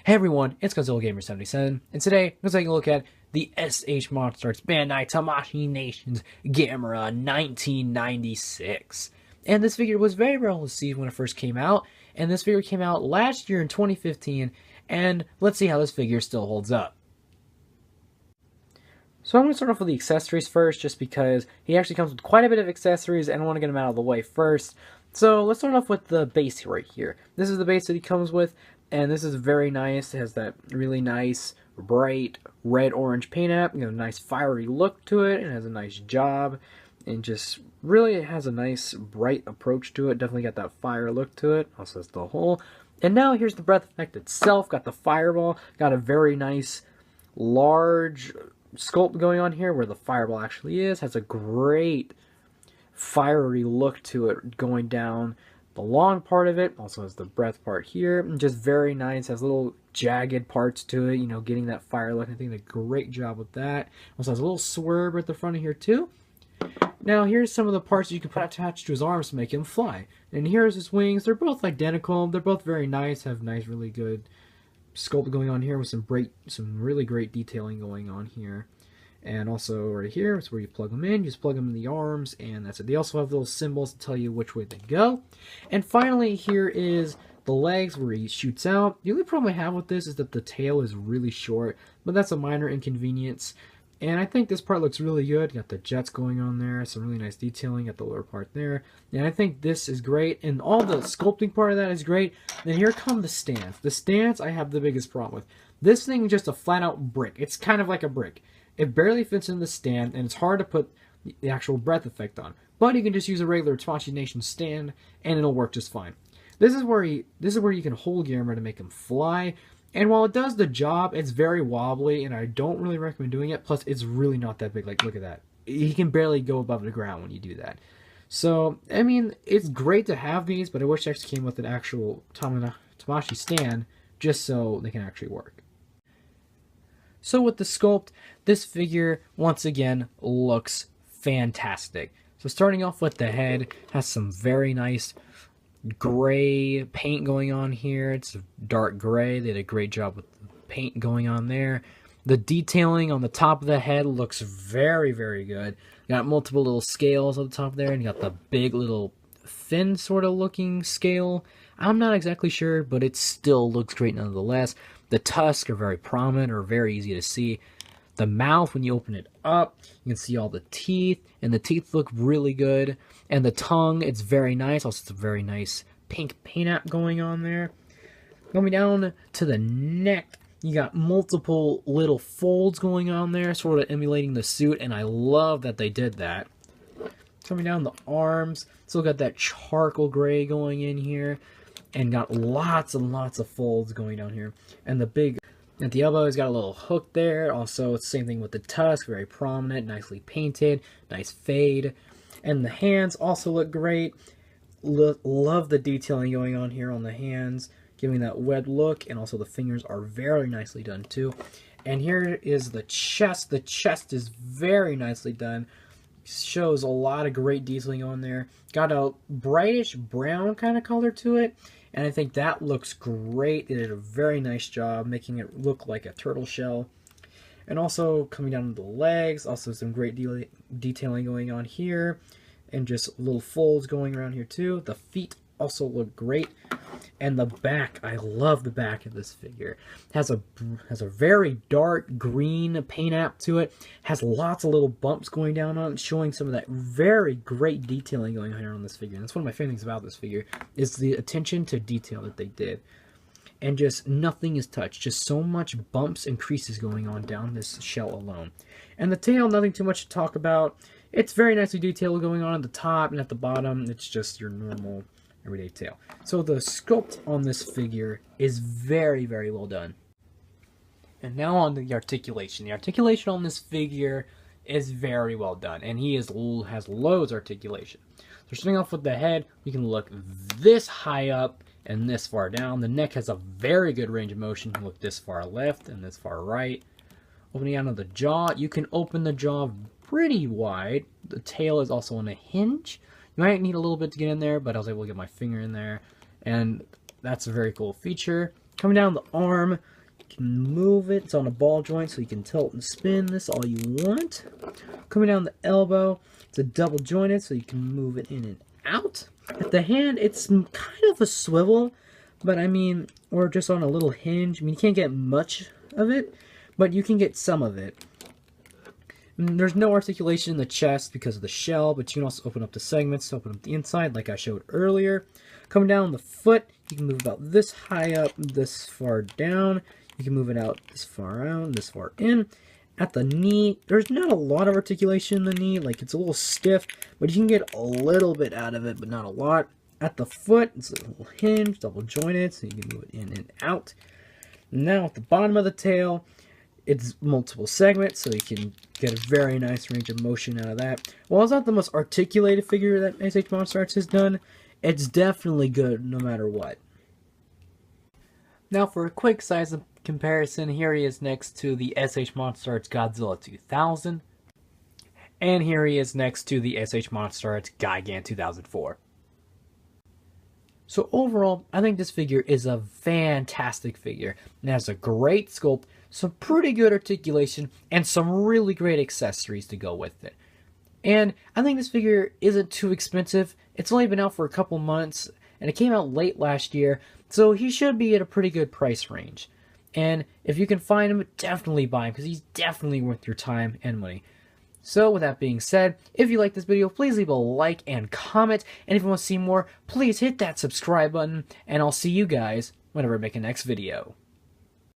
Hey everyone, it's GodzillaGamer77, and today we're taking a look at the SH Monsterarts Bandai Tamashii Nations Gamera 1996. And this figure was very well received when it first came out, and this figure came out last year in 2015, and let's see how this figure still holds up. So I'm going to start off with the accessories first, just because he actually comes with quite a bit of accessories, and I want to get them out of the way first. So let's start off with the base right here. This is the base that he comes with, and this is very nice. It has that really nice, bright, red-orange paint app. You know, a nice fiery look to it. It has a nice job, and just really it has a nice, bright approach to it. Definitely got that fire look to it. Also has the hole. And now here's the breath effect itself. Got the fireball. Got a very nice, large sculpt going on here where the fireball actually is. Has a great fiery look to it going down the long part of it. Also has the breath part here. Just very nice. Has little jagged parts to it, you know, getting that fire look. I think they did a great job with that. Also has a little swerve at the front of here too. Now here's some of the parts you can put attached to his arms to make him fly. And here's his wings. They're both identical. They're both very nice. Have nice, really good sculpt going on here with some really great detailing going on here. And also right here is where you plug them in. You just plug them in the arms, and that's it. They also have little symbols to tell you which way they go. And finally, here is the legs where he shoots out. The only problem I have with this is that the tail is really short, but that's a minor inconvenience. And I think this part looks really good. You got the jets going on there, some really nice detailing at the lower part there. And I think this is great, and all the sculpting part of that is great. Then here come the stance. The stance I have the biggest problem with. This thing is just a flat-out brick. It's kind of like a brick. It barely fits in the stand, and it's hard to put the actual breath effect on. But you can just use a regular Tamashii Nation stand, and it'll work just fine. This is where you can hold Gamera to make him fly. And while it does the job, it's very wobbly, and I don't really recommend doing it. Plus, it's really not that big. Like, look at that. He can barely go above the ground when you do that. So, I mean, it's great to have these, but I wish it actually came with an actual Tamashii stand, just so they can actually work. So with the sculpt, this figure, once again, looks fantastic. So starting off with the head, has some very nice gray paint going on here. It's dark gray. They did a great job with the paint going on there. The detailing on the top of the head looks very, very good. Got multiple little scales on the top there, and you got the big little fin sort of looking scale. I'm not exactly sure, but it still looks great nonetheless. The tusks are very prominent or very easy to see. The mouth, when you open it up, you can see all the teeth, and the teeth look really good. And the tongue, it's very nice. Also, it's a very nice pink paint app going on there. Going down to the neck, you got multiple little folds going on there, sort of emulating the suit, and I love that they did that. Coming down the arms, still got that charcoal gray going in here, and got lots and lots of folds going down here. And the big, at the elbow, has got a little hook there. Also, it's the same thing with the tusk, very prominent, nicely painted, nice fade. And the hands also look great. Love the detailing going on here on the hands, giving that web look, and also the fingers are very nicely done too. And here is the chest. The chest is very nicely done. Shows a lot of great detailing on there. Got a brightish brown kind of color to it, and I think that looks great. They did a very nice job making it look like a turtle shell. And also coming down to the legs, also some great detailing going on here, and just little folds going around here too. The feet also look great. And the back, I love the back of this figure. Has a very dark green paint app to it. Has lots of little bumps going down on it, showing some of that very great detailing going on here on this figure. And that's one of my favorite things about this figure, is the attention to detail that they did. And just nothing is touched. Just so much bumps and creases going on down this shell alone. And the tail, nothing too much to talk about. It's very nicely detailed going on at the top, and at the bottom, it's just your normal everyday tail. So the sculpt on this figure is very, very well done. And now on to the articulation. The articulation on this figure is very well done, and he has loads of articulation. So starting off with the head, you can look this high up and this far down. The neck has a very good range of motion. You can look this far left and this far right. Opening out of the jaw, you can open the jaw pretty wide. The tail is also on a hinge. You might need a little bit to get in there, but I was able to get my finger in there, and that's a very cool feature. Coming down the arm, You can move it. It's on a ball joint, so you can tilt and spin this all you want. Coming down the elbow, it's a double jointed, so you can move it in and out. At the hand, it's kind of a swivel, but I mean, or just on a little hinge. I mean, you can't get much of it, but you can get some of it. And there's no articulation in the chest because of the shell, but you can also open up the segments to open up the inside, like I showed earlier. Coming down the foot, you can move about this high up, this far down. You can move it out this far out, this far in. At the knee, there's not a lot of articulation in the knee, like it's a little stiff, but you can get a little bit out of it, but not a lot. At the foot, it's a little hinge, double jointed, so you can move it in and out. Now at the bottom of the tail, it's multiple segments, so you can get a very nice range of motion out of that. While it's not the most articulated figure that SH Monsterarts has done, it's definitely good no matter what. Now for a quick size comparison, here he is next to the SH Monsterarts Godzilla 2000. And here he is next to the SH Monsterarts Gigan 2004. So overall, I think this figure is a fantastic figure. It has a great sculpt, some pretty good articulation, and some really great accessories to go with it. And I think this figure isn't too expensive. It's only been out for a couple months, and it came out late last year, so he should be at a pretty good price range. And if you can find him, definitely buy him, because he's definitely worth your time and money. So with that being said, if you like this video, please leave a like and comment. And if you want to see more, please hit that subscribe button. And I'll see you guys whenever I make a next video.